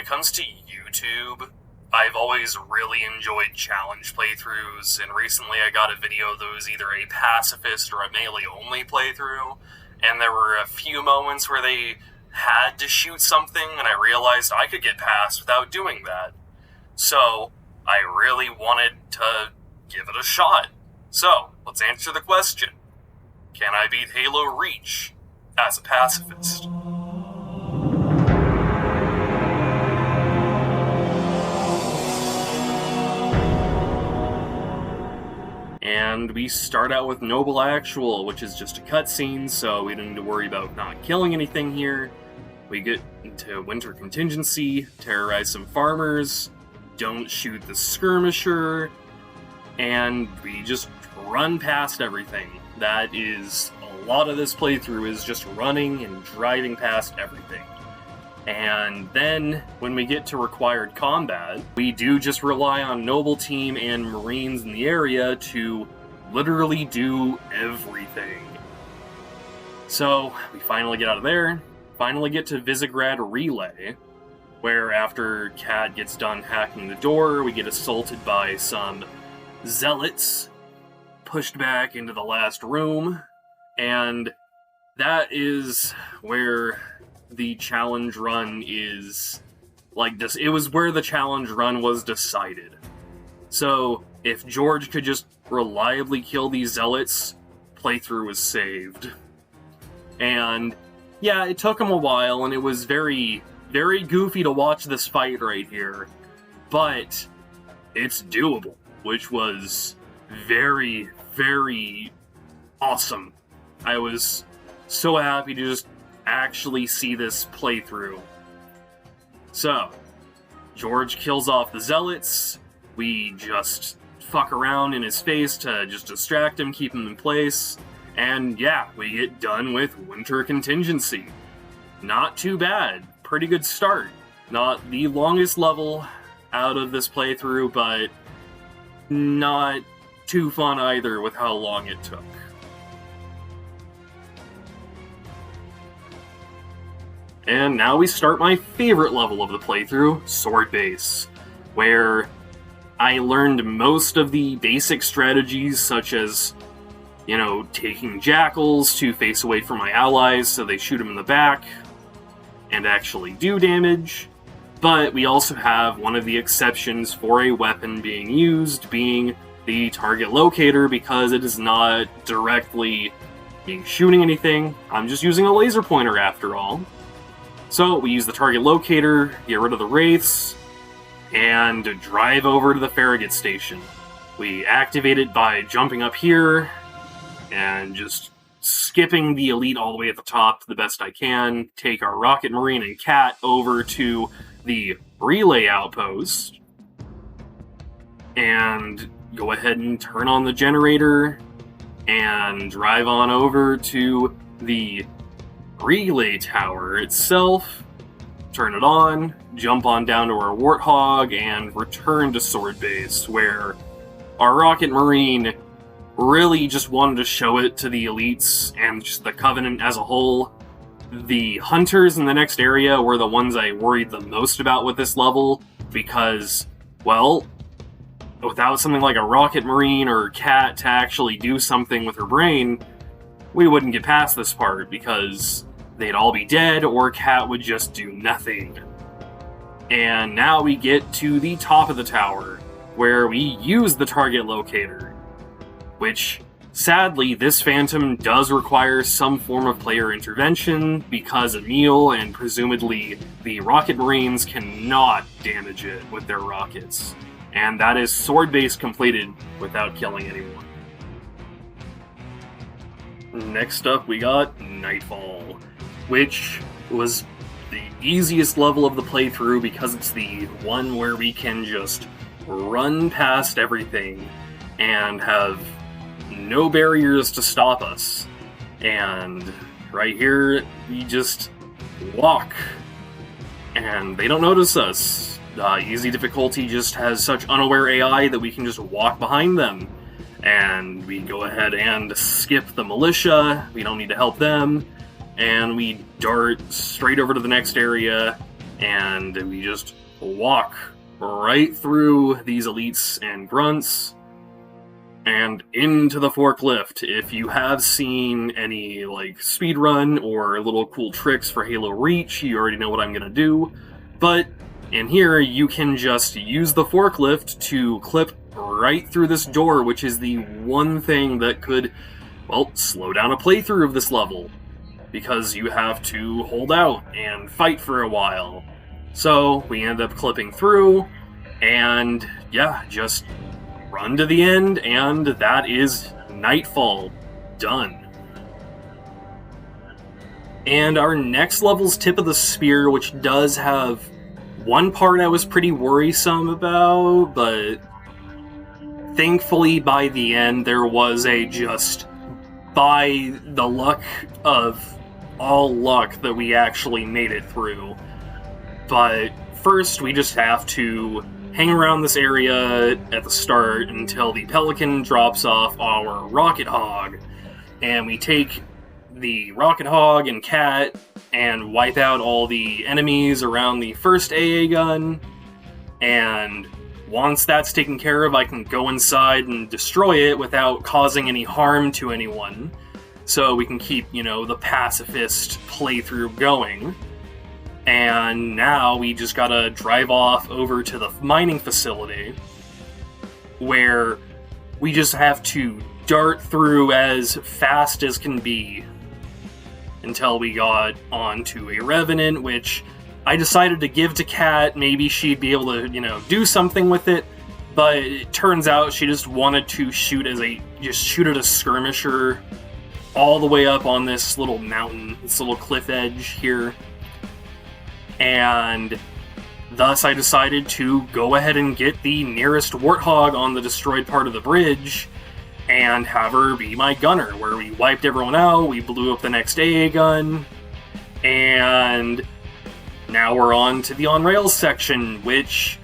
it comes to YouTube, I've always really enjoyed challenge playthroughs, and recently I got a video that was either a pacifist or a melee-only playthrough, and there were a few moments where they had to shoot something, and I realized I could get past without doing that. So, I really wanted to give it a shot. So, let's answer the question. Can I beat Halo Reach as a pacifist? And we start out with Noble Actual, which is just a cutscene, so we don't need to worry about not killing anything here. We get into Winter Contingency, terrorize some farmers, don't shoot the skirmisher, and we just run past everything. That is, a lot of this playthrough is just running and driving past everything. And then, when we get to required combat, we do just rely on Noble Team and Marines in the area to literally do everything. So, we finally get out of there, finally get to Visegrad Relay, where after Kat gets done hacking the door, we get assaulted by some zealots, pushed back into the last room, and that is where the challenge run is, it was where the challenge run was decided. So, if George could just reliably kill these zealots, playthrough was saved. And, yeah, it took him a while, and it was very, very goofy to watch this fight right here, but it's doable, which was very, very awesome. I was so happy to just actually see this playthrough. So, George kills off the zealots, we just fuck around in his face to just distract him, keep him in place, and yeah, we get done with Winter Contingency. Not too bad, pretty good start. Not the longest level out of this playthrough, but not too fun either with how long it took. And now we start my favorite level of the playthrough, Sword Base, where I learned most of the basic strategies, such as, taking jackals to face away from my allies so they shoot them in the back and actually do damage. But we also have one of the exceptions for a weapon being used, being the target locator, because it is not directly being shooting anything. I'm just using a laser pointer after all. So we use the target locator, get rid of the wraiths, and drive over to the Farragut station. We activate it by jumping up here and just skipping the elite all the way at the top the best I can, take our Rocket Marine and Cat over to the relay outpost, and go ahead and turn on the generator and drive on over to the relay tower itself, turn it on, jump on down to our Warthog, and return to Sword Base, where our Rocket Marine really just wanted to show it to the elites and just the Covenant as a whole. The Hunters in the next area were the ones I worried the most about with this level, because, well, without something like a Rocket Marine or Cat to actually do something with her brain, we wouldn't get past this part, because they'd all be dead, or Cat would just do nothing. And now we get to the top of the tower, where we use the target locator, which, sadly, this Phantom does require some form of player intervention, because Emil and presumably the Rocket Marines cannot damage it with their rockets. And that is Sword Base completed without killing anyone. Next up we got Nightfall, which was the easiest level of the playthrough because it's the one where we can just run past everything and have no barriers to stop us. And right here, we just walk, and they don't notice us. Easy difficulty just has such unaware AI that we can just walk behind them. And we go ahead and skip the militia, we don't need to help them, and we dart straight over to the next area And we just walk right through these elites and grunts and into the forklift. If you have seen any like speedrun or little cool tricks for Halo Reach, you already know what I'm gonna do. But in here, you can just use the forklift to clip right through this door, which is the one thing that could, well, slow down a playthrough of this level, because you have to hold out and fight for a while. So we end up clipping through, and yeah, just run to the end, and that is Nightfall done. And our next level's Tip of the Spear, which does have one part I was pretty worrisome about, but thankfully by the end there was a just by the luck of all luck that we actually made it through. But first we just have to hang around this area at the start until the Pelican drops off our Rocket Hog, and we take the Rocket Hog and Cat and wipe out all the enemies around the first AA gun, and once that's taken care of, I can go inside and destroy it without causing any harm to anyone, so we can keep, the pacifist playthrough going. And now we just gotta drive off over to the mining facility, where we just have to dart through as fast as can be until we got onto a Revenant, which I decided to give to Kat. Maybe she'd be able to, do something with it, but it turns out she just wanted to shoot at a skirmisher all the way up on this little mountain, this little cliff edge here. And thus I decided to go ahead and get the nearest Warthog on the destroyed part of the bridge and have her be my gunner, where we wiped everyone out, we blew up the next AA gun, and now we're on to the on-rails section, which,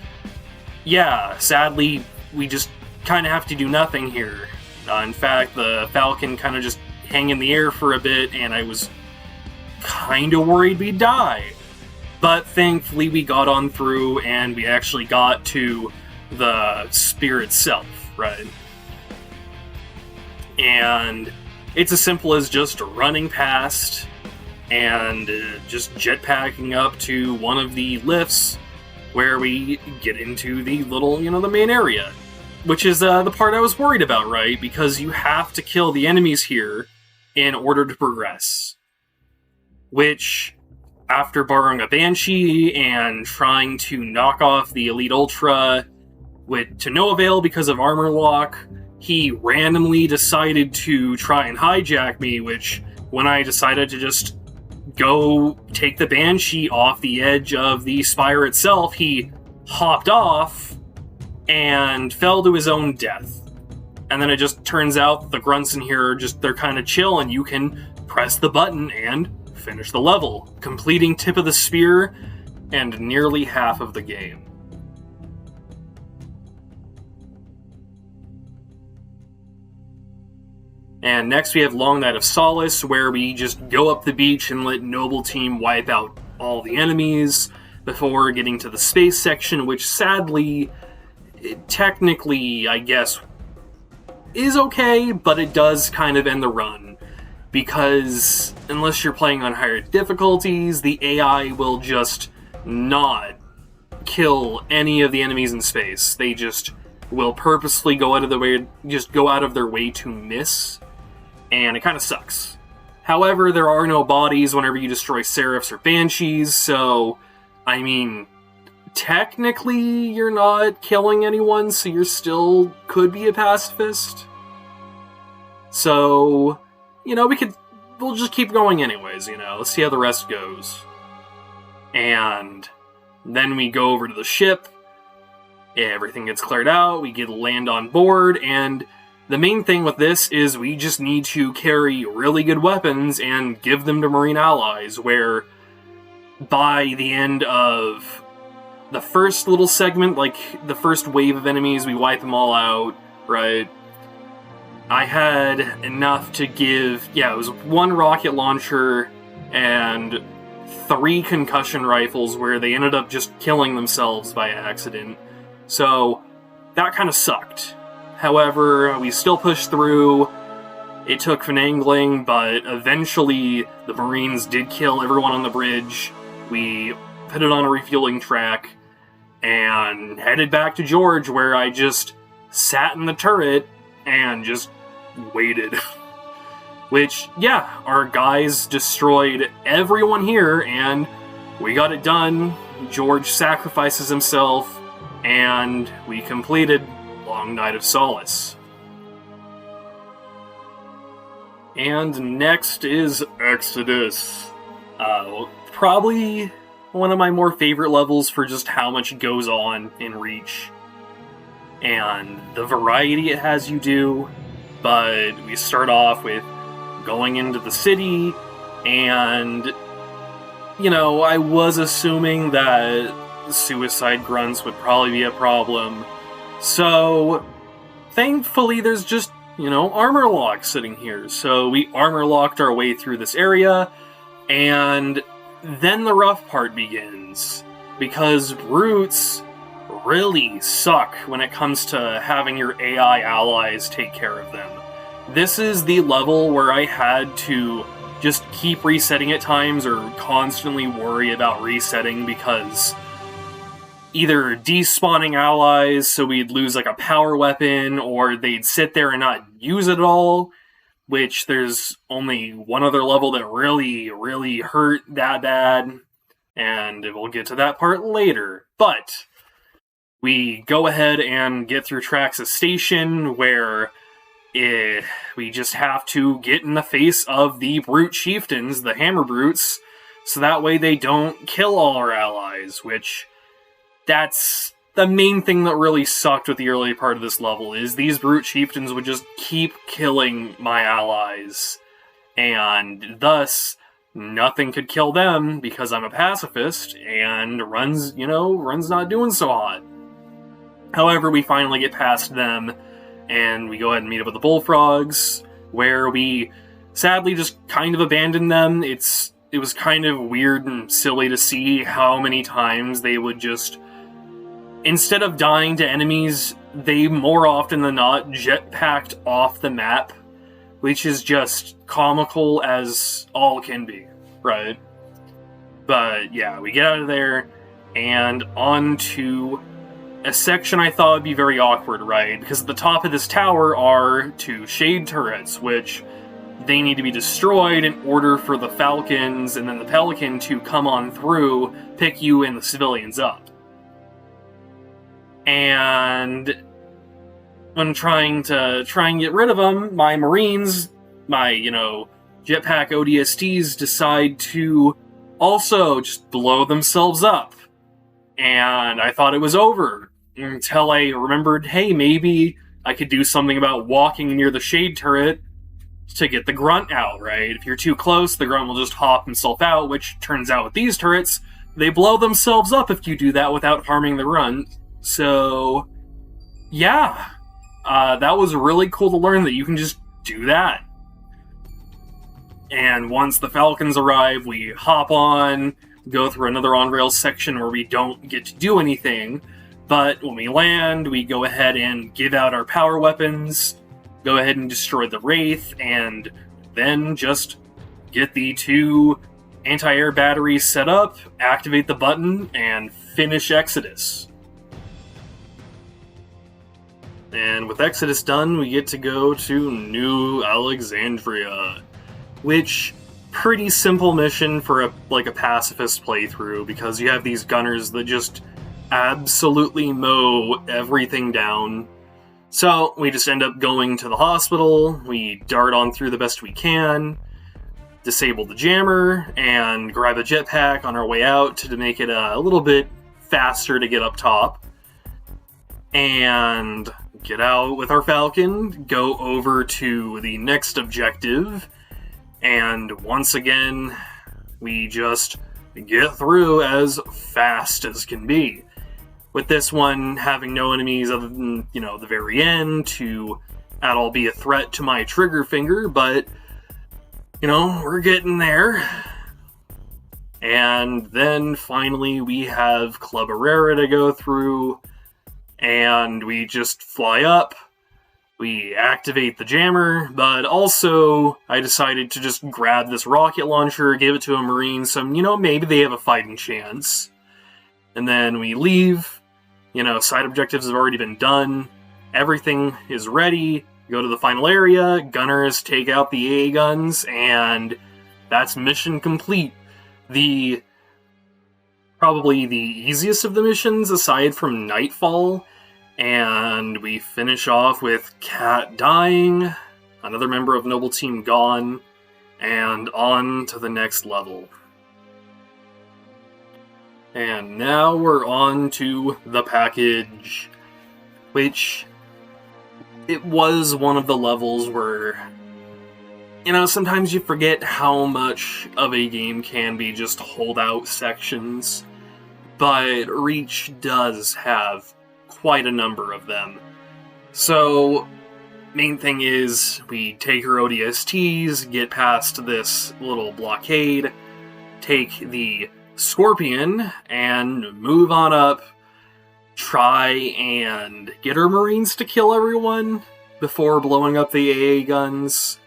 yeah, sadly, we just kind of have to do nothing here. In fact, the Falcon kind of just hang in the air for a bit, and I was kind of worried we'd die. But thankfully we got on through, and we actually got to the spear itself, right? And it's as simple as just running past and just jetpacking up to one of the lifts where we get into the little, the main area. Which is the part I was worried about, right? Because you have to kill the enemies here in order to progress. Which, after borrowing a Banshee and trying to knock off the Elite Ultra to no avail because of armor lock, he randomly decided to try and hijack me, which, when I decided to just go take the Banshee off the edge of the spire itself, he hopped off and fell to his own death. And then it just turns out the grunts in here they're kind of chill, and you can press the button and finish the level, completing Tip of the Spear and nearly half of the game. And next we have Long Night of Solace, where we just go up the beach and let Noble Team wipe out all the enemies before getting to the space section, which sadly, technically, I guess, is okay, but it does kind of end the run. Because unless you're playing on higher difficulties, the AI will just not kill any of the enemies in space. They just will purposely go out of their way to miss, and it kind of sucks. However, there are no bodies whenever you destroy Seraphs or Banshees, so, I mean, technically you're not killing anyone, so you still could be a pacifist. So, we'll just keep going anyways, let's see how the rest goes. And then we go over to the ship, everything gets cleared out, we get land on board, and the main thing with this is we just need to carry really good weapons and give them to Marine allies, where by the end of the first little segment, like the first wave of enemies, we wipe them all out, right? I had enough to give, it was one rocket launcher and 3 concussion rifles where they ended up just killing themselves by accident. So that kind of sucked. However, we still pushed through. It took finagling, but eventually the Marines did kill everyone on the bridge. We put it on a refueling track and headed back to George, where I just sat in the turret and just waited. Which, yeah, our guys destroyed everyone here, and we got it done. George sacrifices himself, and we completed Long Night of Solace. And next is Exodus. Probably one of my more favorite levels for just how much goes on in Reach. And the variety it has you do. But we start off with going into the city, and, you know, I was assuming that suicide grunts would probably be a problem. So, thankfully there's just, you know, armor lock sitting here. So we armor locked our way through this area, and then the rough part begins. Because brutes really suck when it comes to having your AI allies take care of them. This is the level where I had to just keep resetting at times or constantly worry about resetting because either despawning allies so we'd lose like a power weapon, or they'd sit there and not use it at all, which there's only one other level that really hurt that bad, and we'll get to that part later. But we go ahead and get through Traxxas Station, where we just have to get in the face of the brute chieftains, the hammer brutes, so that way they don't kill all our allies, which that's the main thing that really sucked with the early part of this level, is these brute chieftains would just keep killing my allies, and thus nothing could kill them because I'm a pacifist, and run's not doing so hot. However, we finally get past them, and we go ahead and meet up with the bullfrogs, where we sadly just kind of abandoned them. It was kind of weird and silly to see how many times they would just, instead of dying to enemies, they more often than not jetpacked off the map, which is just comical as all can be, right? But yeah, we get out of there, and on to a section I thought would be very awkward, right? Because at the top of this tower are 2 shade turrets, which they need to be destroyed in order for the Falcons and then the Pelican to come on through, pick you and the civilians up. And when trying to get rid of them, my Marines, my, jetpack ODSTs decide to also just blow themselves up. And I thought it was over, until I remembered, hey, maybe I could do something about walking near the shade turret to get the grunt out, right? If you're too close, the grunt will just hop himself out, which turns out with these turrets, they blow themselves up if you do that without harming the grunt. So, yeah, that was really cool to learn that you can just do that. And once the Falcons arrive, we hop on, go through another on-rails section where we don't get to do anything, but when we land, we go ahead and give out our power weapons, go ahead and destroy the Wraith, and then just get the 2 anti-air batteries set up, activate the button, and finish Exodus. And with Exodus done, we get to go to New Alexandria, which, pretty simple mission for a pacifist playthrough, because you have these gunners that just absolutely mow everything down. So we just end up going to the hospital, we dart on through the best we can, disable the jammer, and grab a jetpack on our way out to make it a little bit faster to get up top. And get out with our Falcon, go over to the next objective, and once again, we just get through as fast as can be. With this one having no enemies other than, the very end to at all be a threat to my trigger finger, but, we're getting there. And then finally we have Club Herrera to go through, and we just fly up. We activate the jammer, but also I decided to just grab this rocket launcher, give it to a Marine, so, maybe they have a fighting chance. And then we leave. Side objectives have already been done. Everything is ready. Go to the final area, gunners take out the AA guns, and that's mission complete. Probably the easiest of the missions, aside from Nightfall. And we finish off with Kat dying, another member of Noble Team gone, and on to the next level. And now we're on to the package, which it was one of the levels where, sometimes you forget how much of a game can be just holdout sections, but Reach does have quite a number of them. So, main thing is, we take our ODSTs, get past this little blockade, take the Scorpion, and move on up, try and get our Marines to kill everyone before blowing up the AA guns,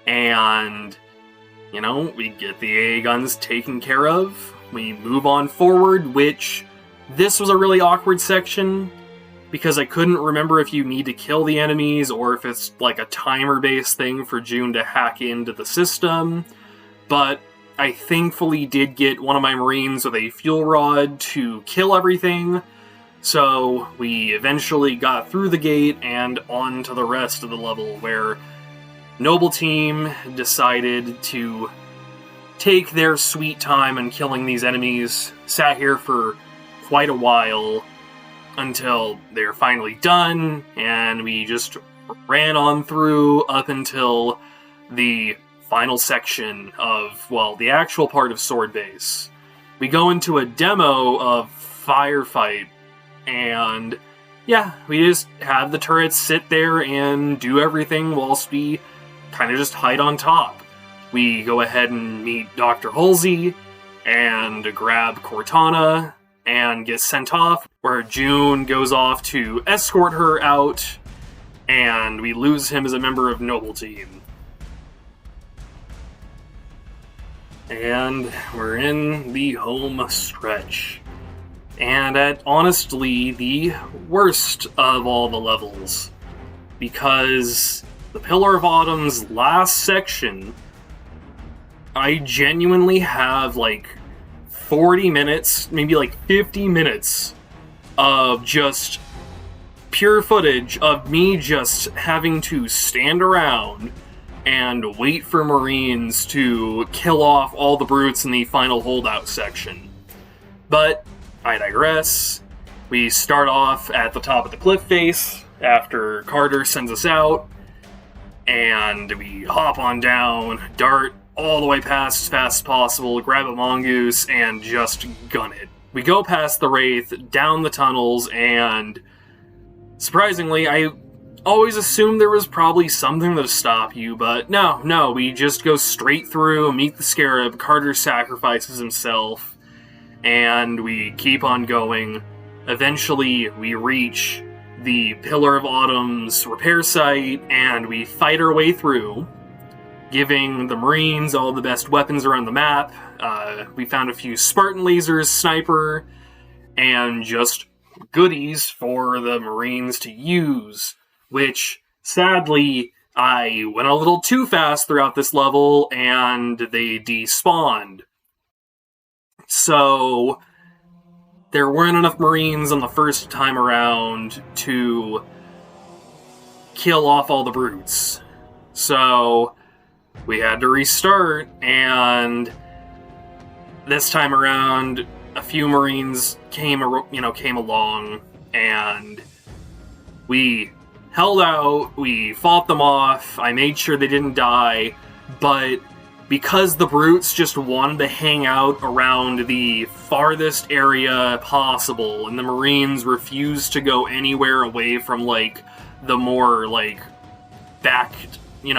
and, we get the AA guns taken care of, we move on forward, which, this was a really awkward section, because I couldn't remember if you need to kill the enemies or if it's like a timer-based thing for June to hack into the system, but I thankfully did get one of my Marines with a fuel rod to kill everything, so we eventually got through the gate and on to the rest of the level, where Noble Team decided to take their sweet time in killing these enemies, sat here for quite a while, until they're finally done, and we just ran on through up until the final section of, the actual part of Sword Base. We go into a demo of Firefight, and we just have the turrets sit there and do everything whilst we kind of just hide on top. We go ahead and meet Dr. Halsey, and grab Cortana, and get sent off, where June goes off to escort her out, and we lose him as a member of Noble Team. And we're in the home stretch. And at honestly the worst of all the levels, because the Pillar of Autumn's last section, I genuinely have 40 minutes, maybe 50 minutes of just pure footage of me just having to stand around and wait for Marines to kill off all the brutes in the final holdout section. But I digress. We start off at the top of the cliff face after Carter sends us out, and we hop on down, dart all the way past as fast as possible, grab a mongoose, and just gun it. We go past the Wraith, down the tunnels, and surprisingly, I always assumed there was probably something to stop you, but no, we just go straight through, meet the Scarab, Carter sacrifices himself, and we keep on going. Eventually, we reach the Pillar of Autumn's repair site, and we fight our way through, giving the Marines all the best weapons around the map. We found a few Spartan lasers, sniper, and just goodies for the Marines to use, which, sadly, I went a little too fast throughout this level, and they despawned. So, there weren't enough Marines on the first time around to kill off all the brutes. So, we had to restart, and this time around, a few Marines came along, and we held out, we fought them off, I made sure they didn't die, but because the brutes just wanted to hang out around the farthest area possible, and the Marines refused to go anywhere away from, the more,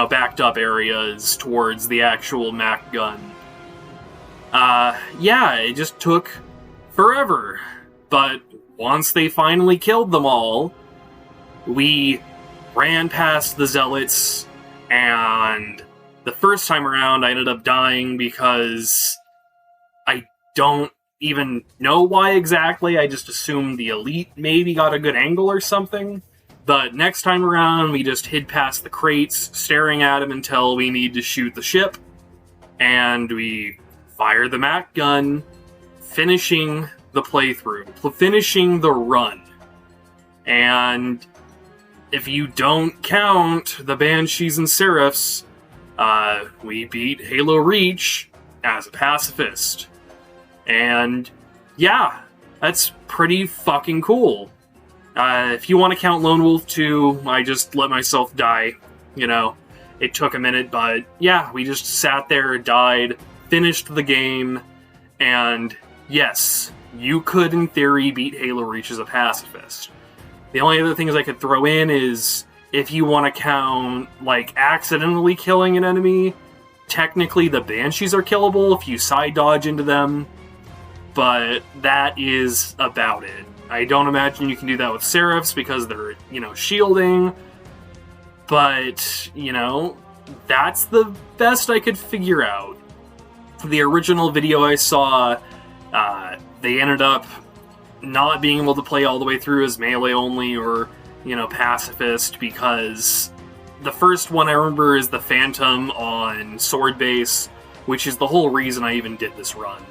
backed up areas towards the actual Mac gun. Yeah, it just took forever. But once they finally killed them all, we ran past the zealots, and the first time around I ended up dying because I don't even know why exactly. I just assumed the elite maybe got a good angle or something. But next time around, we just hid past the crates, staring at them until we need to shoot the ship, and we fire the Mac gun, finishing the playthrough, finishing the run. And if you don't count the Banshees and Seraphs, we beat Halo Reach as a pacifist. And yeah, that's pretty fucking cool. If you want to count Lone Wolf 2, I just let myself die. You know, it took a minute, but yeah, we just sat there, died, finished the game, and yes, you could, in theory, beat Halo Reach as a pacifist. The only other things I could throw in is, if you want to count, like, accidentally killing an enemy, technically the Banshees are killable if you side dodge into them, but that is about it. I don't imagine you can do that with Seraphs because they're, shielding, but, that's the best I could figure out. The original video I saw, they ended up not being able to play all the way through as melee only or, pacifist, because the first one I remember is the Phantom on sword base, which is the whole reason I even did this run.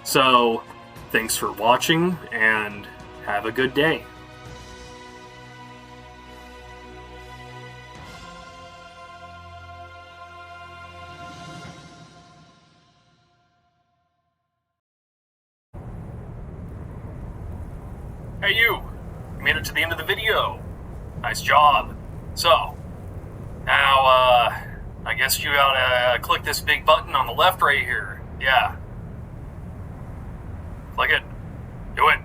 So, thanks for watching, and have a good day. Hey you made it to the end of the video. Nice job. So, now, I guess you gotta click this big button on the left right here. Yeah. Click it. Do it.